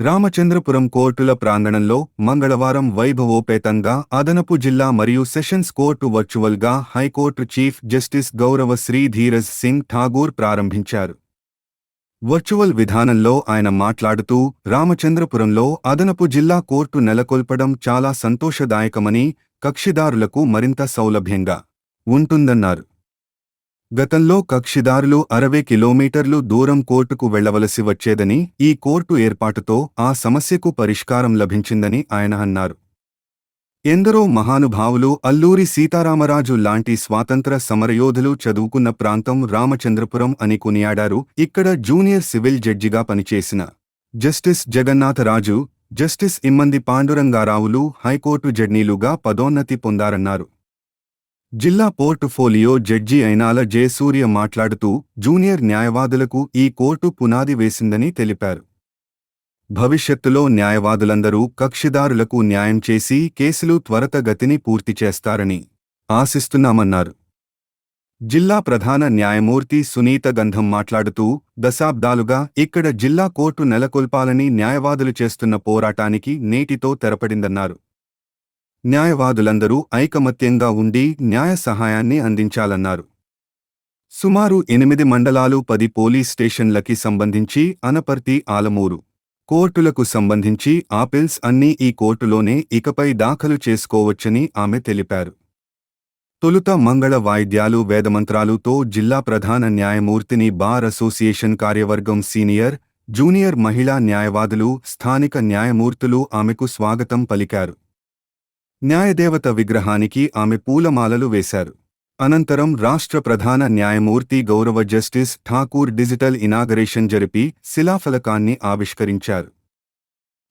రామచంద్రపురం కోర్టుల ప్రాంగణంలో మంగళవారం వైభవోపేతంగా అదనపు జిల్లా మరియు సెషన్స్ కోర్టు వర్చువల్గా హైకోర్టు చీఫ్ జస్టిస్ గౌరవ శ్రీ ధీరజ్ సింగ్ ఠాగూర్ ప్రారంభించారు. వర్చువల్ విధానంలో ఆయన మాట్లాడుతూ రామచంద్రపురంలో అదనపు జిల్లా కోర్టు నెలకొల్పడం చాలా సంతోషదాయకమని, కక్షిదారులకు మరింత సౌలభ్యంగా ఉంటుందన్నారు. గతంలో కక్షిదారులు 60 కిలోమీటర్లు దూరం కోర్టుకు వెళ్లవలసి వచ్చేదని, ఈ కోర్టు ఏర్పాటుతో ఆ సమస్యకు పరిష్కారం లభించిందని ఆయన అన్నారు. ఎందరో మహానుభావులు అల్లూరి సీతారామరాజు లాంటి స్వాతంత్ర సమరయోధులు చదువుకున్న ప్రాంతం రామచంద్రపురం అని కొనియాడారు. ఇక్కడ జూనియర్ సివిల్ జడ్జిగా పనిచేసిన జస్టిస్ జగన్నాథరాజు, జస్టిస్ ఇమ్మంది పాండురంగారావులు హైకోర్టు జడ్జీలుగా పదోన్నతి పొందారన్నారు. జిల్లా పోర్టుఫోలియో జడ్జి అయినాల జయసూర్య మాట్లాడుతూ జూనియర్ న్యాయవాదులకు ఈ కోర్టు పునాది వేసిందని తెలిపారు. భవిష్యత్తులో న్యాయవాదులందరూ కక్షిదారులకు న్యాయం చేసి కేసులు త్వరితగతిని పూర్తి చేస్తారని ఆశిస్తున్నామన్నారు. జిల్లా ప్రధాన న్యాయమూర్తి సునీత గంధం మాట్లాడుతూ దశాబ్దాలుగా ఇక్కడ జిల్లా కోర్టు నెలకొల్పాలని న్యాయవాదులు చేస్తున్న పోరాటానికి నేటితో తెరపడిందన్నారు. న్యాయవాదులందరూ ఐకమత్యంగా ఉండి న్యాయ సహాయాన్ని అందించాలన్నారు. సుమారు 8 మండలాలు 10 పోలీస్ స్టేషన్లకి సంబంధించి అనపర్తి, ఆలమూరు కోర్టులకు సంబంధించి ఆపిల్స్ అన్నీ ఈ కోర్టులోనే ఇకపై దాఖలు చేసుకోవచ్చని ఆమె తెలిపారు. తొలుత మంగళ వాయిద్యాలు, వేదమంత్రాలుతో జిల్లా ప్రధాన న్యాయమూర్తిని బార్ అసోసియేషన్ కార్యవర్గం సీనియర్, జూనియర్ మహిళా న్యాయవాదులు, స్థానిక న్యాయమూర్తులు ఆమెకు స్వాగతం పలికారు. న్యాయదేవత విగ్రహానికి ఆమె పూలమాలలు వేశారు. అనంతరం రాష్ట్ర ప్రధాన న్యాయమూర్తి గౌరవ జస్టిస్ ఠాకూర్ డిజిటల్ ఇనాగరేషన్ జరిపి శిలాఫలకాన్ని ఆవిష్కరించారు.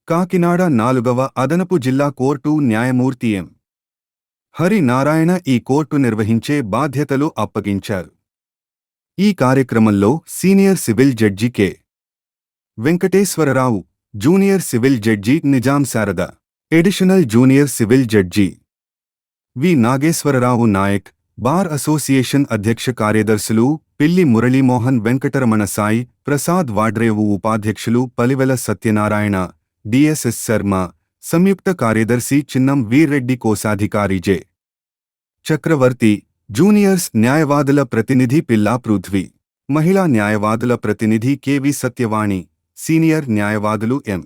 కాకినాడ 4వ అదనపు జిల్లా కోర్టు న్యాయమూర్తి ఎం. హరి నారాయణ ఈ కోర్టు నిర్వహించే బాధ్యతలు అప్పగించారు. ఈ కార్యక్రమంలో senior civil judge K. Venkateswararao, junior civil judge Nizam Sarada, additional junior civil judge V. Nageswararao Nayak, bar association అధ్యక్ష కార్యదర్శులు పిల్లి మురళీమోహన్, వెంకటరమణ సాయి, ప్రసాద్ వాడ్రేవు, ఉపాధ్యక్షులు పలివెల సత్యనారాయణ, డిఎస్ఎస్ శర్మ, సంయుక్త కార్యదర్శి చిన్నం వీర్రెడ్డి, కోశాధికారి జె. చక్రవర్తి, జూనియర్స్ న్యాయవాదుల ప్రతినిధి పిల్లా పృథ్వీ, మహిళా న్యాయవాదుల ప్రతినిధి కెవి సత్యవాణి, సీనియర్ న్యాయవాదులు M.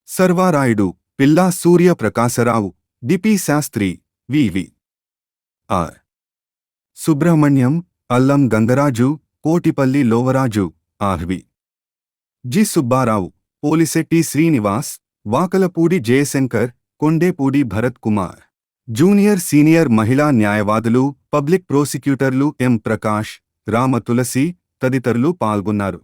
Sarvarayudu, Pilla Surya Prakasarao, DP Sastri, VV. R. Subrahmanyam, Allam Gangaraju, Kotipalli Lovaraju, RV. G. Subbarao, Polisetti Srinivas, Vakalapudi Jayashankar, Kondepudi Bharat Kumar, junior senior మహిళా న్యాయవాదులు, పబ్లిక్ ప్రోసిక్యూటర్లు ఎం. ప్రకాష్, రామ తులసి తదితరులు పాల్గొన్నారు.